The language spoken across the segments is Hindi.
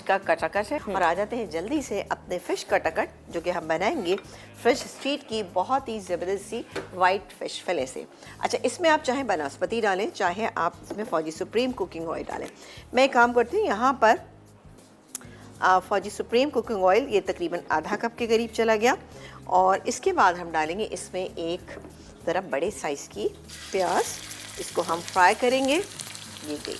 का कटाकट है और आ जाते हैं जल्दी से अपने फिश कटाकट जो कि हम बनाएंगे फिश स्ट्रीट की बहुत ही ज़बरदस्त सी वाइट फिश फिले से। अच्छा, इसमें आप चाहे बनस्पति डालें, चाहे आप इसमें फौजी सुप्रीम कुकिंग ऑयल डालें। मैं एक काम करती हूँ, यहाँ पर फौजी सुप्रीम कुकिंग ऑयल ये तकरीबन आधा कप के करीब चला गया और इसके बाद हम डालेंगे इसमें एक ज़रा बड़े साइज़ की प्याज। इसको हम फ्राई करेंगे। ये गई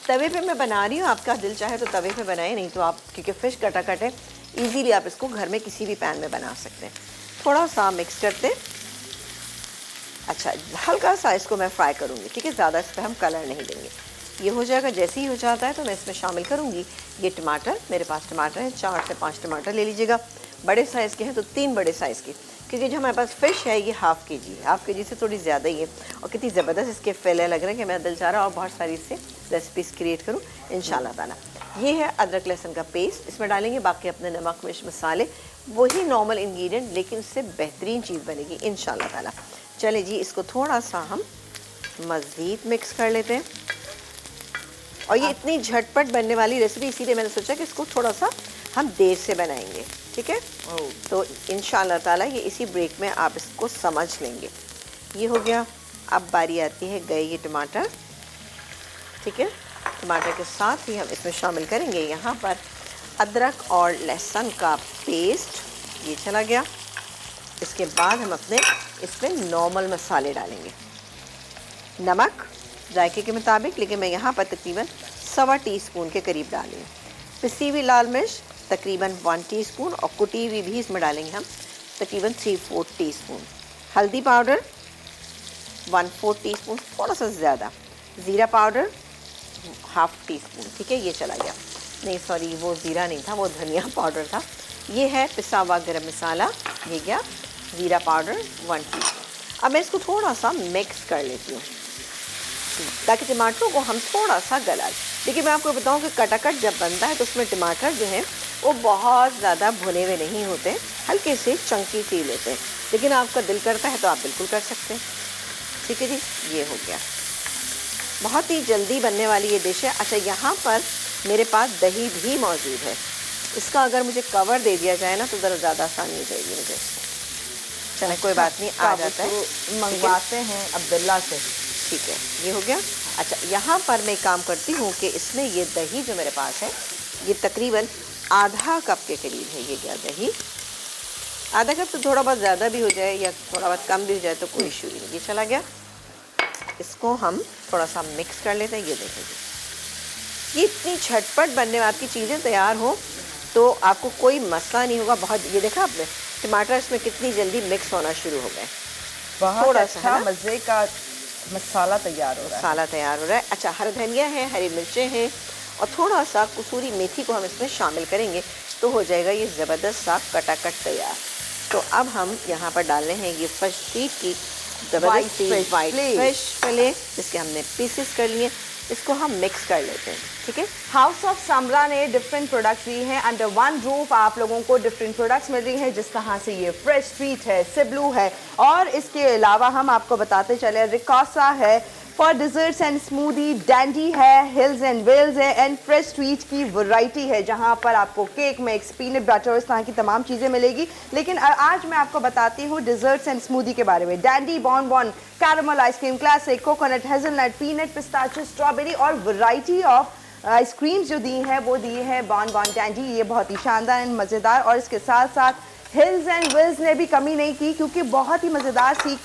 तवे पे मैं बना रही हूँ, आपका दिल चाहे तो तवे पे बनाए, नहीं तो आप क्योंकि फ़िश कटाकट है इजीली आप इसको घर में किसी भी पैन में बना सकते हैं। थोड़ा सा मिक्स करते। अच्छा, हल्का सा इसको मैं फ्राई करूँगी, ठीक है, ज़्यादा इस पर हम कलर नहीं देंगे। ये हो जाएगा, जैसे ही हो जाता है तो मैं इसमें शामिल करूँगी ये टमाटर। मेरे पास टमाटर हैं, 4 से 5 टमाटर ले लीजिएगा। बड़े साइज़ के हैं तो 3 बड़े साइज़ के, क्योंकि जो हमारे पास फ़िश है ये हाफ़ के जी से थोड़ी ज़्यादा ही है। और कितनी ज़बरदस्त इसके फैले लग रहे हैं कि मेरा दिल चाह रहा है और बहुत सारी इससे रेसिपीज़ क्रिएट करूँ इंशाल्लाह ताला। ये है अदरक लहसुन का पेस्ट, इसमें डालेंगे। बाकी अपने नमक मिर्च मसाले, वही नॉर्मल इंग्रेडिएंट, लेकिन इससे बेहतरीन चीज़ बनेगी इंशाल्लाह ताला। चले जी, इसको थोड़ा सा हम मज़ीद मिक्स कर लेते हैं। और ये इतनी झटपट बनने वाली रेसिपी, इसीलिए मैंने सोचा कि इसको थोड़ा सा हम देर से बनाएंगे, ठीक है। तो इंशाल्लाह ताला ये इसी ब्रेक में आप इसको समझ लेंगे। ये हो गया। अब बारी आती है गए ये टमाटर, ठीक है। टमाटर के साथ ही हम इसमें शामिल करेंगे यहाँ पर अदरक और लहसुन का पेस्ट। ये चला गया। इसके बाद हम अपने इसमें नॉर्मल मसाले डालेंगे। नमक जायके के मुताबिक, लेकिन मैं यहाँ पर तकरीबन 1.25 टीस्पून के करीब डाली हूँ। पिसी हुई लाल मिर्च तकरीबन 1 टीस्पून और कुटी हुई भी इसमें डालेंगे हम तकरीबन 3/4 टीस्पून। हल्दी पाउडर 1/4 टीस्पून, थोड़ा सा ज़्यादा। ज़ीरा पाउडर 1/2 टीस्पून, ठीक है। ये चला गया, नहीं सॉरी वो ज़ीरा नहीं था, वो धनिया पाउडर था। ये है पिसा हुआ गरम मसाला, ये गया। ज़ीरा पाउडर 1 टीस्पून। अब मैं इसको थोड़ा सा मिक्स कर लेती हूँ ताकि टमाटरों को हम थोड़ा सा गला लें। लेकिन मैं आपको बताऊं कि कटाकट जब बनता है तो उसमें टमाटर जो है वो बहुत ज़्यादा भुने हुए नहीं होते, हल्के से चंकी सी लेते हैं। लेकिन आपका दिल करता है तो आप बिल्कुल कर सकते हैं, ठीक है जी। ये हो गया, बहुत ही जल्दी बनने वाली ये डिश है। अच्छा, यहाँ पर मेरे पास दही भी मौजूद है। इसका अगर मुझे कवर दे दिया जाए ना तो ज़रा ज़्यादा आसानी हो जाएगी मुझे। चले कोई बात नहीं, आ जाता है, मंगवाते हैं अब्दुल्ला से, ठीक है। ये हो गया। अच्छा, यहाँ पर मैं काम करती हूँ कि इसमें ये दही जो मेरे पास है ये तकरीबन आधा कप के करीब है। ये गया दही, आधा कप तो थोड़ा बहुत ज़्यादा भी हो जाए या थोड़ा बहुत कम भी हो जाए तो कोई इशू नहीं। ये चला गया। इसको हम थोड़ा सा मिक्स कर लेते हैं। ये देखिए, ये इतनी झटपट बनने वाली चीज़ें तैयार हो तो आपको कोई मसला नहीं होगा। बहुत, ये देखा आपने टमाटर इसमें कितनी जल्दी मिक्स होना शुरू हो गए। बहुत अच्छा मज़े का मसाला तैयार हो रहा है। मसाला तैयार हो रहा है। अच्छा, हरा धनिया है, हरी मिर्चें हैं और थोड़ा सा कसूरी मेथी को हम इसमें शामिल करेंगे तो हो जाएगा ये ज़बरदस्त सा कटाकट तैयार। तो अब हम यहाँ पर डाल रहे हैं ये फिश स्ट्रीट की ज़बरदस्त वाइट फिश फिले, जिसके हमने पीसेस कर लिए। इसको हम मिक्स कर लेते हैं, ठीक है। हाउस ऑफ समरा ने डिफरेंट प्रोडक्ट्स दी हैं। अंडर वन रूफ आप लोगों को डिफरेंट प्रोडक्ट्स मिल रही हैं, जिस तरह से ये फ्रेश स्ट्रीट है, सिबलू है, और इसके अलावा हम आपको बताते चले रिकोसा है for desserts and smoothie, Dandy है, हिल्स एंड वेल्स है, एंड फ्रेश स्वीट की वैरायटी है जहां पर आपको केक मिक्स, पीनट बटर, इस तरह की तमाम चीज़ें मिलेगी। लेकिन आज मैं आपको बताती हूँ डिजर्ट्स एंड स्मूदी के बारे में। Dandy, Bon, caramel ice cream, classic, coconut, hazelnut, peanut, pistachio, strawberry और वैरायटी ऑफ आइसक्रीम्स जो दी हैं वो दी है बॉन डैंडी। ये बहुत ही शानदार एंड मज़ेदार। और इसके साथ साथ हिल्स एंड विल्स ने भी कमी नहीं की, क्योंकि बहुत ही मज़ेदार सी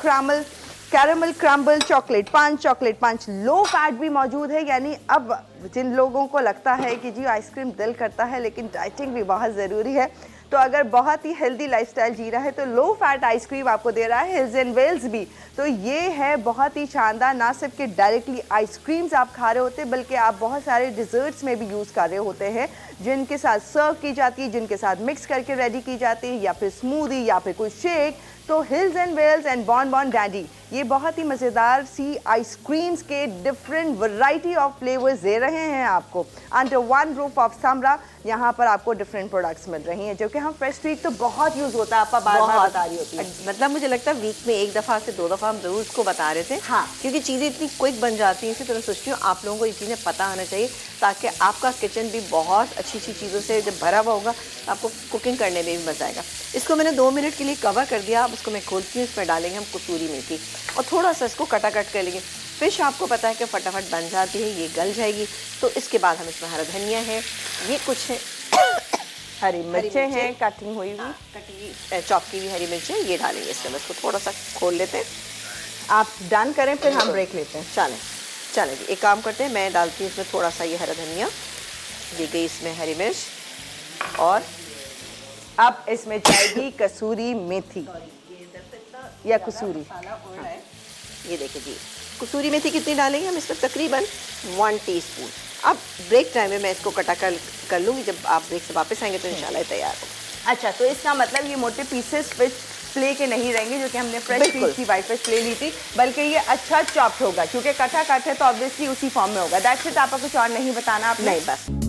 कैरामल क्रम्बल चॉकलेट पंच लो फैट भी मौजूद है। यानी अब जिन लोगों को लगता है कि जी आइसक्रीम दिल करता है लेकिन डाइटिंग भी बहुत ज़रूरी है, तो अगर बहुत ही हेल्दी लाइफस्टाइल जी रहा है तो लो फैट आइसक्रीम आपको दे रहा है हिल्स एंड वेल्स भी। तो ये है बहुत ही शानदार। ना सिर्फ कि डायरेक्टली आइसक्रीम्स आप खा रहे होते हैं, बल्कि आप बहुत सारे डिज़र्ट्स में भी यूज़ कर रहे होते हैं, जिनके साथ सर्व की जाती है, जिनके साथ मिक्स करके रेडी की जाती है, या फिर स्मूदी या फिर कोई शेक। तो Hills and Wells and Bon Dandy ये बहुत ही मज़ेदार सी आइसक्रीम्स के डिफरेंट वैरायटी ऑफ फ्लेवर्स दे रहे हैं आपको under one roof of Samra. यहाँ पर आपको डिफरेंट प्रोडक्ट्स मिल रही हैं जो कि हम फ्रेश ट्रीट तो बहुत यूज़ होता है, आपका बार बार बता रही होती है। मतलब मुझे लगता है वीक में 1 दफ़ा से 2 दफ़ा हम जरूर इसको बता रहे थे। हाँ, क्योंकि चीज़ें इतनी क्विक बन जाती हैं। इसी तरह सोचती हूँ आप लोगों को ये चीज़ें पता आना चाहिए ताकि आपका किचन भी बहुत अच्छी अच्छी चीज़ों से जब भरा हुआ होगा तो आपको कुकिंग करने में भी मज़ा आएगा। इसको मैंने 2 मिनट के लिए कवर कर दिया। अब इसको मैं खोलती हूँ, इसमें डालेंगे हम कसूरी मेथी और थोड़ा सा इसको कटाकट कर लेंगे। फिश आपको पता है कि फटाफट बन जाती है, ये गल जाएगी। तो इसके बाद हम इसमें हरा धनिया है, ये कुछ है हरी मिर्चें हैं कटिंग हुई हुई, कटी चॉप की हुई हरी मिर्चें, ये डालेंगे इसमें। इसको थोड़ा सा खोल लेते हैं। आप डन करें फिर हम ब्रेक लेते हैं। चलें चलें जी, एक काम करते हैं, मैं डालती हूँ इसमें थोड़ा सा ये हरा धनिया, ये गई इसमें हरी मिर्च और अब इसमें जाएगी कसूरी मेथी या कसूरी। ये देखिए जी, कसूरी मेथी कितनी डालेंगे हम इसमें? तकरीबन 1 टीस्पून। अब ब्रेक टाइम में मैं इसको कटा कर लूँगी। जब आप ब्रेक से वापस आएंगे तो इंशाल्लाह तैयार हो। अच्छा, तो इसका मतलब ये मोटे पीसेस फिश प्ले के नहीं रहेंगे जो कि हमने फ्रेश फिश की वाइट फिश प्ले ली थी, बल्कि ये अच्छा चॉप्ड होगा क्योंकि कटा कट है तो ऑब्वियसली उसी फॉर्म में होगा। दैट्स इट, आपको कुछ और नहीं बताना आपने? नहीं, बस।